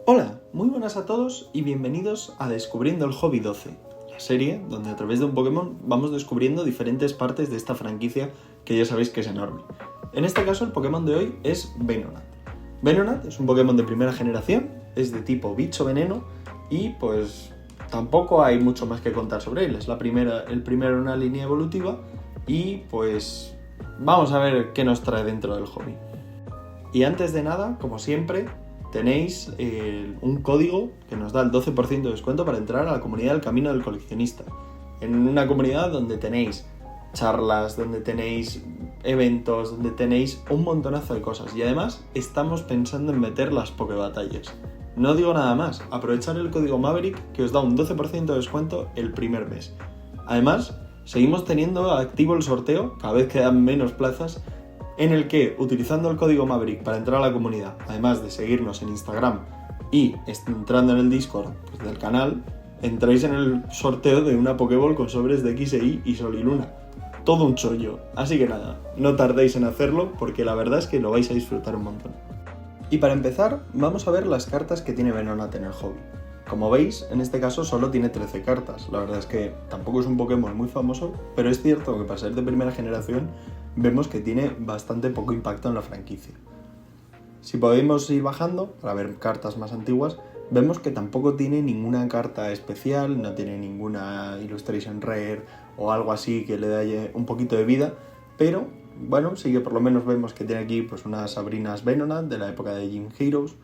Hola, muy buenas a todos y bienvenidos a Descubriendo el Hobby 12, la serie donde a través de un Pokémon vamos descubriendo diferentes partes de esta franquicia que ya sabéis que es enorme. En este caso el Pokémon de hoy es Venonat. Venonat es un Pokémon de primera generación, es de tipo bicho veneno y pues tampoco hay mucho más que contar sobre él. Es el primero en una línea evolutiva y pues vamos a ver qué nos trae dentro del hobby. Y antes de nada, como siempre, tenéis un código que nos da el 12% de descuento para entrar a la comunidad del Camino del Coleccionista. En una comunidad donde tenéis charlas, donde tenéis eventos, donde tenéis un montonazo de cosas. Y además estamos pensando en meter las Pokébatallas. No digo nada más, aprovechar el código Maverick que os da un 12% de descuento el primer mes. Además, seguimos teniendo activo el sorteo, cada vez quedan menos plazas, en el que, utilizando el código Maverick para entrar a la comunidad, además de seguirnos en Instagram y entrando en el Discord del canal, entráis en el sorteo de una Pokéball con sobres de X e Y Sol y Luna. Todo un chollo, así que nada, no tardéis en hacerlo porque la verdad es que lo vais a disfrutar un montón. Y para empezar, vamos a ver las cartas que tiene Venonat en el hobby. Como veis, en este caso solo tiene 13 cartas. La verdad es que tampoco es un Pokémon muy famoso, pero es cierto que para ser de primera generación vemos que tiene bastante poco impacto en la franquicia. Si podemos ir bajando para ver cartas más antiguas, vemos que tampoco tiene ninguna carta especial, no tiene ninguna Illustration Rare o algo así que le dé un poquito de vida, pero bueno, sí que por lo menos vemos que tiene aquí pues unas Sabrinas Venonat de la época de Gym Heroes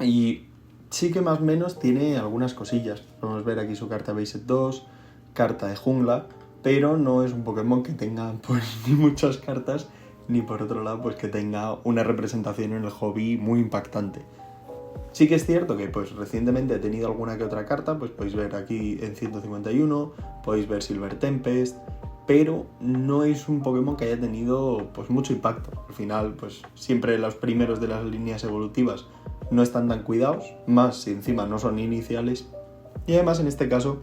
y sí que más o menos tiene algunas cosillas. Podemos ver aquí su carta Based 2, carta de jungla, pero no es un Pokémon que tenga pues ni muchas cartas, ni por otro lado pues que tenga una representación en el hobby muy impactante. Sí que es cierto que pues recientemente he tenido alguna que otra carta, pues podéis ver aquí en 151, podéis ver Silver Tempest, pero no es un Pokémon que haya tenido pues mucho impacto. Al final pues siempre los primeros de las líneas evolutivas no están tan cuidados, más si encima no son iniciales, y además en este caso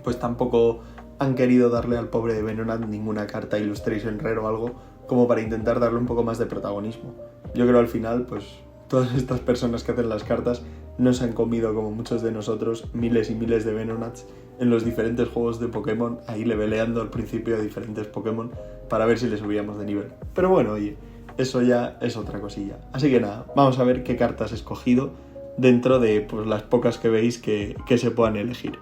pues tampoco han querido darle al pobre de Venonat ninguna carta Illustration Rare o algo como para intentar darle un poco más de protagonismo. Yo creo al final pues todas estas personas que hacen las cartas no se han comido como muchos de nosotros miles y miles de Venonats en los diferentes juegos de Pokémon, ahí leveleando al principio a diferentes Pokémon para ver si les subíamos de nivel. Pero bueno, oye, eso ya es otra cosilla. Así que nada, vamos a ver qué cartas he escogido dentro de pues, las pocas que veis que se puedan elegir.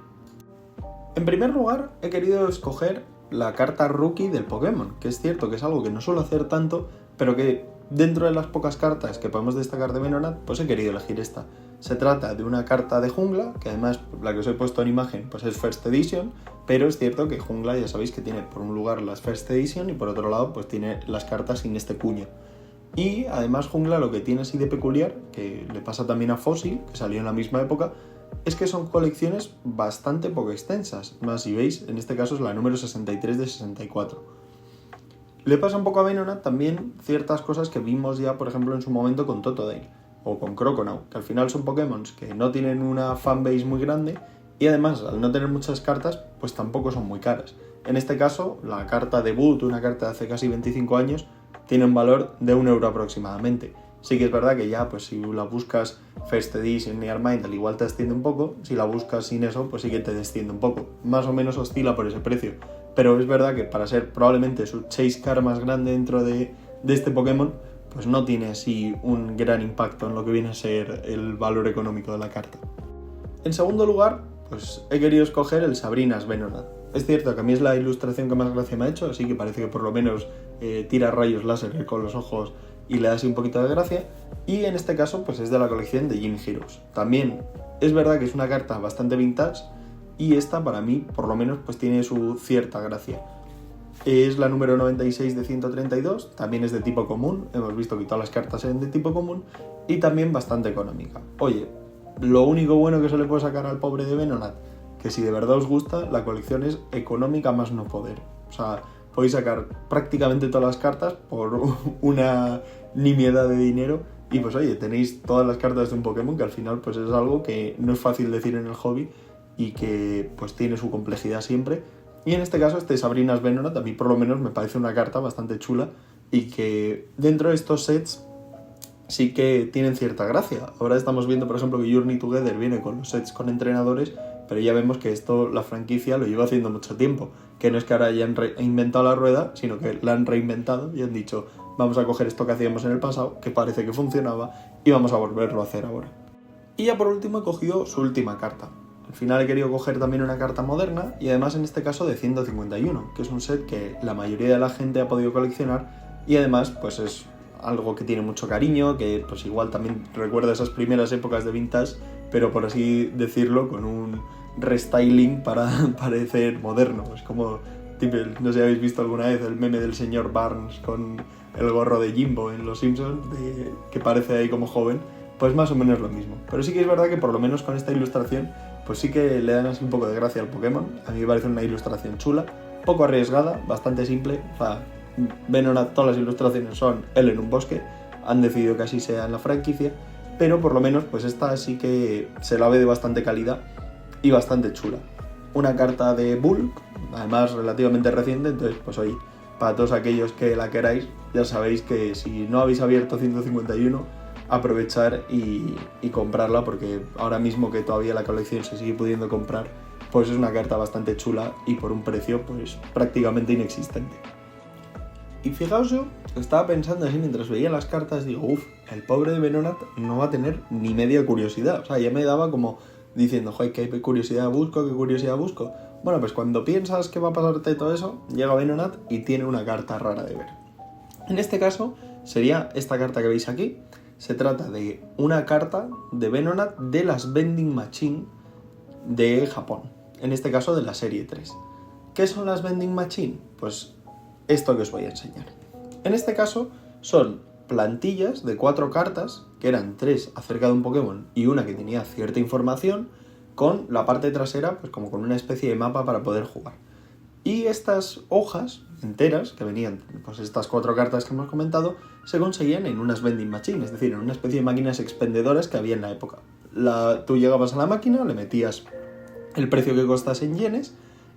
En primer lugar, he querido escoger la carta Rookie del Pokémon, que es cierto que es algo que no suelo hacer tanto, pero que dentro de las pocas cartas que podemos destacar de Venonat, pues he querido elegir esta. Se trata de una carta de jungla, que además la que os he puesto en imagen pues es First Edition, pero es cierto que jungla ya sabéis que tiene por un lugar las First Edition y por otro lado pues tiene las cartas sin este cuño. Y además jungla lo que tiene así de peculiar, que le pasa también a Fossil, que salió en la misma época, es que son colecciones bastante poco extensas. Más si veis, en este caso es la número 63 de 64. Le pasa un poco a Venonat también ciertas cosas que vimos ya, por ejemplo, en su momento con Totodile o con Croconaw, que al final son Pokémon que no tienen una fanbase muy grande y además, al no tener muchas cartas, pues tampoco son muy caras. En este caso, la carta debut, una carta de hace casi 25 años, tiene un valor de 1 euro aproximadamente. Sí que es verdad que ya, pues si la buscas First Edition Near Mind, al igual te desciende un poco. Si la buscas sin eso, pues sí que te desciende un poco. Más o menos oscila por ese precio. Pero es verdad que para ser probablemente su chase card más grande dentro de este Pokémon, pues no tiene así un gran impacto en lo que viene a ser el valor económico de la carta. En segundo lugar, pues he querido escoger el Sabrinas Venonat. Es cierto que a mí es la ilustración que más gracia me ha hecho, así que parece que por lo menos tira rayos láser con los ojos y le da así un poquito de gracia, y en este caso pues es de la colección de Gym Heroes. También es verdad que es una carta bastante vintage y esta para mí por lo menos pues tiene su cierta gracia. Es la número 96 de 132, también es de tipo común, hemos visto que todas las cartas eran de tipo común y también bastante económica. Oye, lo único bueno que se le puede sacar al pobre de Venonat, que si de verdad os gusta, la colección es económica más no poder. O sea, podéis sacar prácticamente todas las cartas por una nimiedad de dinero y pues oye, tenéis todas las cartas de un Pokémon, que al final pues es algo que no es fácil decir en el hobby y que pues tiene su complejidad siempre. Y en este caso este Sabrinas Venonat a mí por lo menos me parece una carta bastante chula y que dentro de estos sets sí que tienen cierta gracia. Ahora estamos viendo, por ejemplo, que Journey Together viene con los sets con entrenadores, pero ya vemos que esto la franquicia lo lleva haciendo mucho tiempo, que no es que ahora hayan reinventado la rueda, sino que la han reinventado y han dicho, vamos a coger esto que hacíamos en el pasado, que parece que funcionaba, y vamos a volverlo a hacer ahora. Y ya por último he cogido su última carta. Al final he querido coger también una carta moderna y además en este caso de 151, que es un set que la mayoría de la gente ha podido coleccionar y además pues es algo que tiene mucho cariño, que pues igual también recuerda esas primeras épocas de vintage, pero por así decirlo con un restyling para parecer moderno. Es como, tipo, no sé si habéis visto alguna vez el meme del señor Barnes con el gorro de Jimbo en Los Simpsons, que parece ahí como joven, pues más o menos lo mismo. Pero sí que es verdad que por lo menos con esta ilustración pues sí que le dan así un poco de gracia al Pokémon. A mí me parece una ilustración chula, poco arriesgada, bastante simple. O sea, Venonat, todas las ilustraciones son él en un bosque, han decidido que así sea en la franquicia, pero por lo menos pues esta sí que se la ve de bastante calidad y bastante chula. Una carta de Bulk, además relativamente reciente, entonces pues oye, para todos aquellos que la queráis, ya sabéis que si no habéis abierto 151, aprovechar y comprarla, porque ahora mismo que todavía la colección se sigue pudiendo comprar, pues es una carta bastante chula y por un precio pues prácticamente inexistente. Y fijaos, yo estaba pensando así mientras veía las cartas, digo, uff, el pobre de Venonat no va a tener ni media curiosidad. O sea, ya me daba como diciendo, joder, qué curiosidad busco, qué curiosidad busco. Bueno, pues cuando piensas que va a pasarte todo eso, llega Venonat y tiene una carta rara de ver. En este caso sería esta carta que veis aquí. Se trata de una carta de Venonat de las Vending Machine de Japón, en este caso de la serie 3. ¿Qué son las Vending Machine? Pues esto que os voy a enseñar. En este caso son plantillas de 4 cartas, que eran 3 acerca de un Pokémon y una que tenía cierta información, con la parte trasera pues como con una especie de mapa para poder jugar. Y estas hojas enteras, que venían, pues estas 4 cartas que hemos comentado, se conseguían en unas vending machines, es decir, en una especie de máquinas expendedoras que había en la época. Tú llegabas a la máquina, le metías el precio que costase en yenes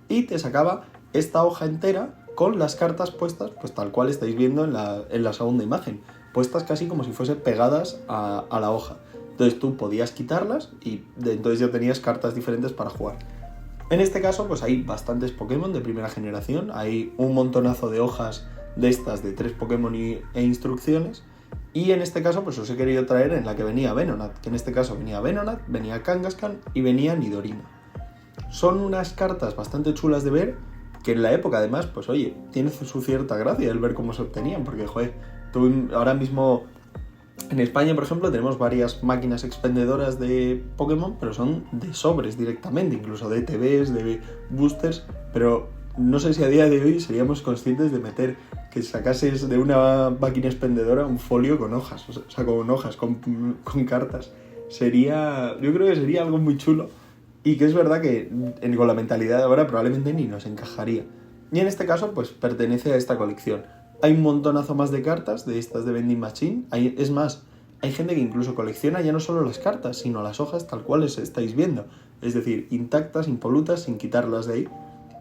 y te sacaba esta hoja entera con las cartas puestas, pues tal cual estáis viendo en la segunda imagen, puestas casi como si fuesen pegadas a la hoja. Entonces tú podías quitarlas y entonces ya tenías cartas diferentes para jugar. En este caso pues hay bastantes Pokémon de primera generación, hay un montonazo de hojas de estas de 3 Pokémon e instrucciones, y en este caso pues os he querido traer en la que venía Venonat, que en este caso venía Venonat, venía Kangaskhan y venía Nidorino. Son unas cartas bastante chulas de ver, que en la época además pues oye, tiene su cierta gracia el ver cómo se obtenían, porque joder, tú ahora mismo en España, por ejemplo, tenemos varias máquinas expendedoras de Pokémon, pero son de sobres directamente, incluso de ETBs, de boosters, pero no sé si a día de hoy seríamos conscientes de meter que sacases de una máquina expendedora un folio con hojas, o sea, con hojas, con cartas. Yo creo que sería algo muy chulo y que es verdad que con la mentalidad de ahora probablemente ni nos encajaría. Y en este caso, pues pertenece a esta colección. Hay un montonazo más de cartas de estas de Vending Machine. Es más, hay gente que incluso colecciona ya no solo las cartas, sino las hojas tal cual estáis viendo. Es decir, intactas, impolutas, sin quitarlas de ahí.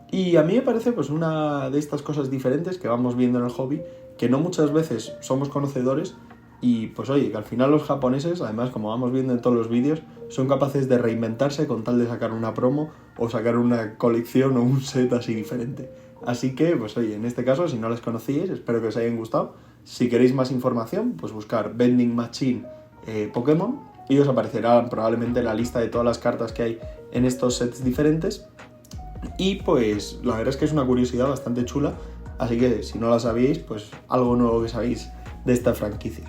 Y a mí me parece pues una de estas cosas diferentes que vamos viendo en el hobby, que no muchas veces somos conocedores y pues oye, que al final los japoneses, además como vamos viendo en todos los vídeos, son capaces de reinventarse con tal de sacar una promo o sacar una colección o un set así diferente. Así que, pues oye, en este caso, si no las conocíais, espero que os hayan gustado. Si queréis más información, pues buscar Vending Machine Pokémon y os aparecerá probablemente la lista de todas las cartas que hay en estos sets diferentes. Y pues la verdad es que es una curiosidad bastante chula, así que si no la sabíais, pues algo nuevo que sabéis de esta franquicia.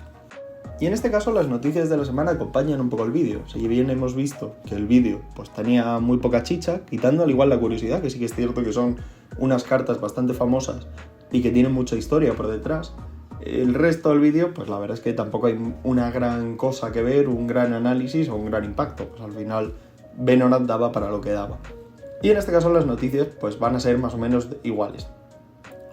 Y en este caso las noticias de la semana acompañan un poco el vídeo. Si bien hemos visto que el vídeo pues tenía muy poca chicha, quitando al igual la curiosidad, que sí que es cierto que son unas cartas bastante famosas y que tienen mucha historia por detrás, el resto del vídeo pues la verdad es que tampoco hay una gran cosa que ver, un gran análisis o un gran impacto. Pues al final Venonat daba para lo que daba. Y en este caso las noticias pues van a ser más o menos iguales.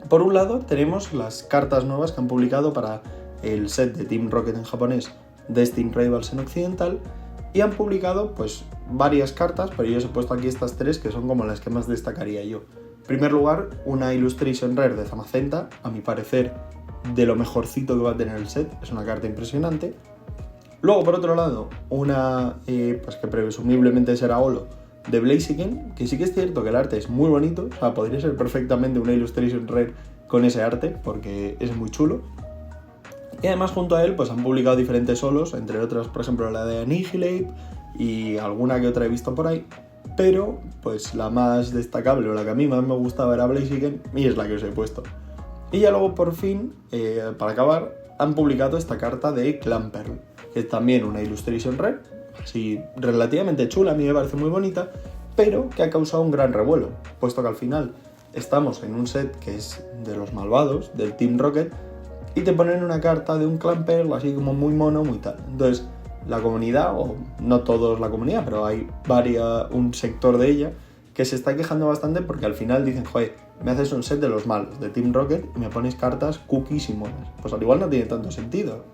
Por un lado tenemos las cartas nuevas que han publicado para el set de Team Rocket en japonés, Destined Rivals en occidental, y han publicado pues varias cartas, pero yo os he puesto aquí estas 3 que son como las que más destacaría yo. En primer lugar, una Illustration Rare de Zamazenta, a mi parecer de lo mejorcito que va a tener el set, es una carta impresionante. Luego, por otro lado, una pues que presumiblemente será holo de Blaziken, que sí que es cierto que el arte es muy bonito, o sea, podría ser perfectamente una Illustration Rare con ese arte, porque es muy chulo. Y además junto a él pues han publicado diferentes solos, entre otras, por ejemplo, la de Annihilate y alguna que otra he visto por ahí, pero pues la más destacable o la que a mí más me gustaba era Blaziken y es la que os he puesto. Y ya luego por fin, para acabar, han publicado esta carta de Clamperl, que es también una Illustration Rare, así relativamente chula, a mí me parece muy bonita, pero que ha causado un gran revuelo, puesto que al final estamos en un set que es de los malvados, del Team Rocket, y te ponen una carta de un Clamperl así como muy mono, muy tal. Entonces, la comunidad, o no todos la comunidad, pero hay un sector de ella, que se está quejando bastante porque al final dicen, joder, me haces un set de los malos, de Team Rocket, y me pones cartas cookies y monas. Pues al igual no tiene tanto sentido.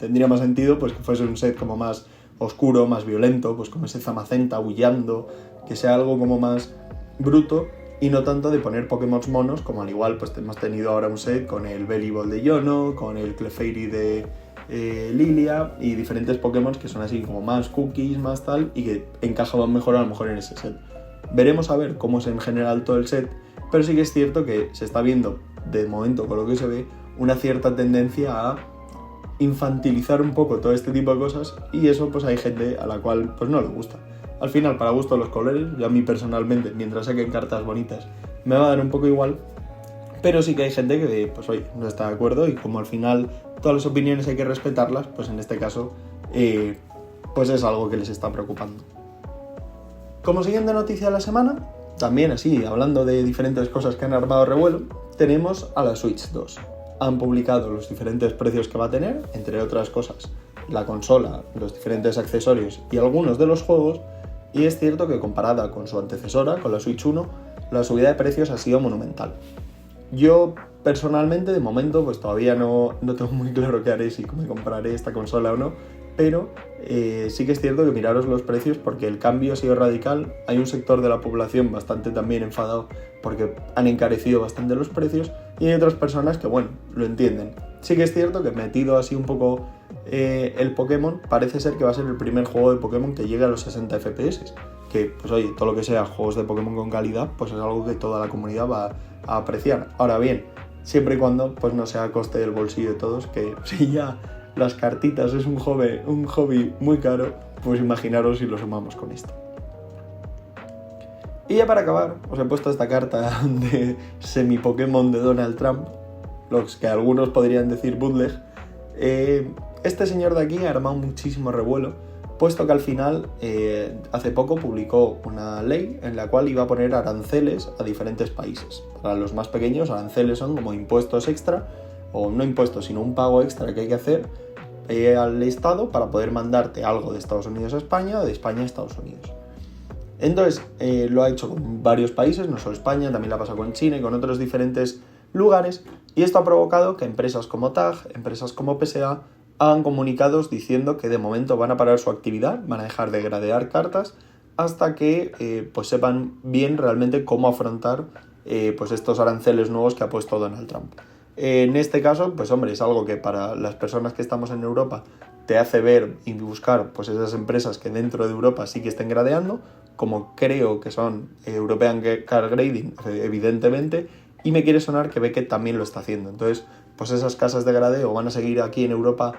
Tendría más sentido pues que fuese un set como más oscuro, más violento, pues como ese Zamacenta aullando, que sea algo como más bruto, y no tanto de poner Pokémon monos, como al igual pues hemos tenido ahora un set con el Bellibolt de Yono, con el Clefairy de Lilia y diferentes Pokémon que son así como más cookies, más tal, y que encajaban mejor a lo mejor en ese set. Veremos a ver cómo es en general todo el set, pero sí que es cierto que se está viendo, de momento con lo que se ve, una cierta tendencia a infantilizar un poco todo este tipo de cosas, y eso pues hay gente a la cual pues no le gusta. Al final, para gusto los colores, yo a mí personalmente, mientras saquen cartas bonitas, me va a dar un poco igual, pero sí que hay gente que, pues oye, no está de acuerdo, y como al final todas las opiniones hay que respetarlas, pues en este caso, pues es algo que les está preocupando. Como siguiente noticia de la semana, también así, hablando de diferentes cosas que han armado revuelo, tenemos a la Switch 2. Han publicado los diferentes precios que va a tener, entre otras cosas, la consola, los diferentes accesorios y algunos de los juegos. Y es cierto que comparada con su antecesora, con la Switch 1, la subida de precios ha sido monumental. Yo personalmente, de momento, pues todavía no tengo muy claro qué haré, si me compraré esta consola o no, pero sí que es cierto que miraros los precios porque el cambio ha sido radical. Hay un sector de la población bastante también enfadado porque han encarecido bastante los precios, y hay otras personas que, bueno, lo entienden. Sí que es cierto que metido así un poco el Pokémon, parece ser que va a ser el primer juego de Pokémon que llegue a los 60 FPS, que pues oye, todo lo que sea juegos de Pokémon con calidad, pues es algo que toda la comunidad va a apreciar. Ahora bien, siempre y cuando pues no sea a coste del bolsillo de todos, que si ya las cartitas es un hobby muy caro, pues imaginaros si lo sumamos con esto. Y ya para acabar, os he puesto esta carta de semi-Pokémon de Donald Trump, los que algunos podrían decir bootleg. Este señor de aquí ha armado muchísimo revuelo, puesto que al final, hace poco publicó una ley en la cual iba a poner aranceles a diferentes países. Para los más pequeños, aranceles son como impuestos extra, o no impuestos, sino un pago extra que hay que hacer al Estado para poder mandarte algo de Estados Unidos a España o de España a Estados Unidos. Entonces, lo ha hecho con varios países, no solo España, también lo ha pasado con China y con otros diferentes lugares, y esto ha provocado que empresas como TAG, empresas como PSA, hagan comunicados diciendo que de momento van a parar su actividad, van a dejar de gradear cartas hasta que pues sepan bien realmente cómo afrontar pues estos aranceles nuevos que ha puesto Donald Trump. En este caso, pues hombre, es algo que para las personas que estamos en Europa te hace ver y buscar pues esas empresas que dentro de Europa sí que estén gradeando, como creo que son European Card Grading, evidentemente, y me quiere sonar que Beckett también lo está haciendo. Entonces, pues esas casas de gradeo van a seguir aquí en Europa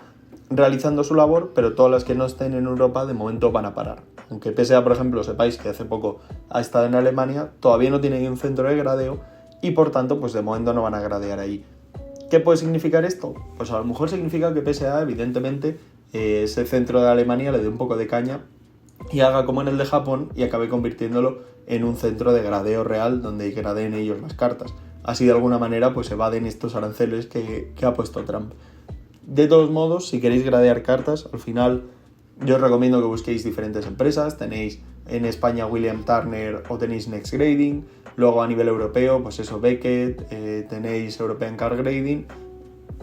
realizando su labor, pero todas las que no estén en Europa de momento van a parar. Aunque pese a, por ejemplo, sepáis que hace poco ha estado en Alemania, todavía no tiene un centro de gradeo y por tanto, pues de momento no van a gradear ahí. ¿Qué puede significar esto? Pues a lo mejor significa que PSA, evidentemente, ese centro de Alemania le dé un poco de caña y haga como en el de Japón y acabe convirtiéndolo en un centro de gradeo real donde gradeen ellos las cartas. Así de alguna manera pues evaden estos aranceles que ha puesto Trump. De todos modos, si queréis gradear cartas, al final yo os recomiendo que busquéis diferentes empresas. Tenéis en España William Turner o tenéis Next Grading. Luego a nivel europeo, pues eso, Beckett, tenéis European Card Grading.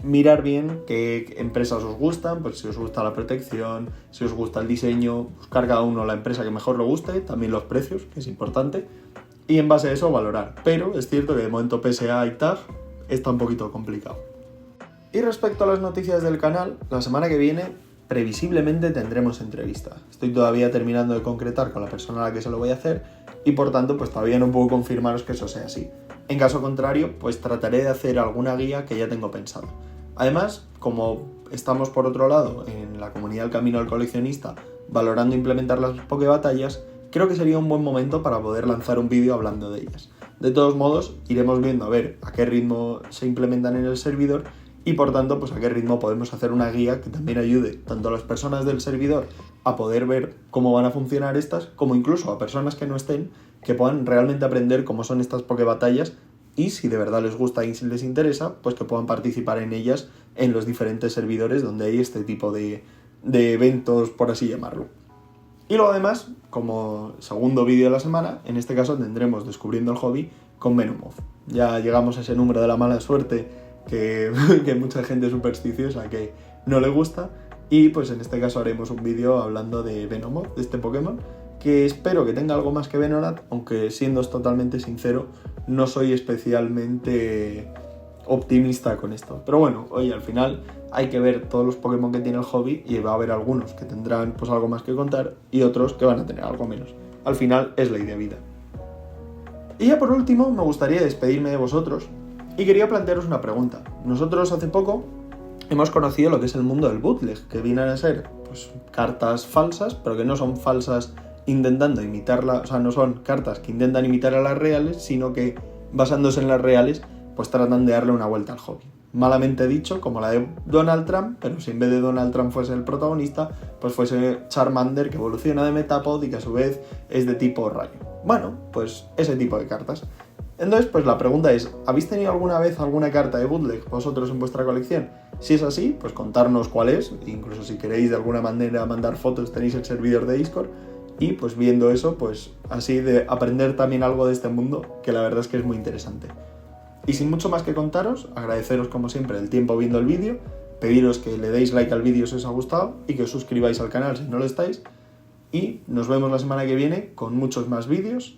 Mirar bien qué empresas os gustan, pues si os gusta la protección, si os gusta el diseño, buscar cada uno la empresa que mejor le guste, también los precios, que es importante, y en base a eso valorar. Pero es cierto que de momento PSA y TAG está un poquito complicado. Y respecto a las noticias del canal, la semana que viene previsiblemente tendremos entrevista. Estoy todavía terminando de concretar con la persona a la que se lo voy a hacer y por tanto pues todavía no puedo confirmaros que eso sea así. En caso contrario, pues trataré de hacer alguna guía que ya tengo pensado. Además, como estamos por otro lado en la comunidad del Camino del Coleccionista valorando implementar las Pokébatallas, creo que sería un buen momento para poder lanzar un vídeo hablando de ellas. De todos modos, iremos viendo a ver a qué ritmo se implementan en el servidor y por tanto pues a qué ritmo podemos hacer una guía que también ayude tanto a las personas del servidor a poder ver cómo van a funcionar estas, como incluso a personas que no estén, que puedan realmente aprender cómo son estas Pokébatallas y si de verdad les gusta y si les interesa, pues que puedan participar en ellas en los diferentes servidores donde hay este tipo de eventos, por así llamarlo. Y luego además, como segundo vídeo de la semana, en este caso tendremos Descubriendo el Hobby con Venomoth. Ya llegamos a ese número de la mala suerte que mucha gente supersticiosa que no le gusta y pues en este caso haremos un vídeo hablando de Venomoth, de este Pokémon, que espero que tenga algo más que Venonat, aunque siendo totalmente sincero, no soy especialmente optimista con esto. Pero bueno, oye, al final hay que ver todos los Pokémon que tiene el hobby y va a haber algunos que tendrán pues algo más que contar y otros que van a tener algo menos. Al final es ley de vida. Y ya por último, me gustaría despedirme de vosotros y quería plantearos una pregunta. Nosotros hace poco hemos conocido lo que es el mundo del bootleg, que vienen a ser pues cartas falsas, pero que no son falsas intentando imitarlas, o sea, no son cartas que intentan imitar a las reales, sino que basándose en las reales, pues tratan de darle una vuelta al hobby. Malamente dicho, como la de Donald Trump, pero si en vez de Donald Trump fuese el protagonista, pues fuese Charmander, que evoluciona de Metapod y que a su vez es de tipo rayo. Bueno, pues ese tipo de cartas. Entonces, pues la pregunta es, ¿habéis tenido alguna vez alguna carta de bootleg vosotros en vuestra colección? Si es así, pues contarnos cuál es, incluso si queréis de alguna manera mandar fotos tenéis el servidor de Discord, y pues viendo eso, pues así de aprender también algo de este mundo, que la verdad es que es muy interesante. Y sin mucho más que contaros, agradeceros como siempre el tiempo viendo el vídeo, pediros que le deis like al vídeo si os ha gustado y que os suscribáis al canal si no lo estáis, y nos vemos la semana que viene con muchos más vídeos,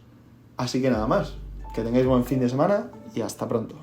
así que nada más, que tengáis buen fin de semana y hasta pronto.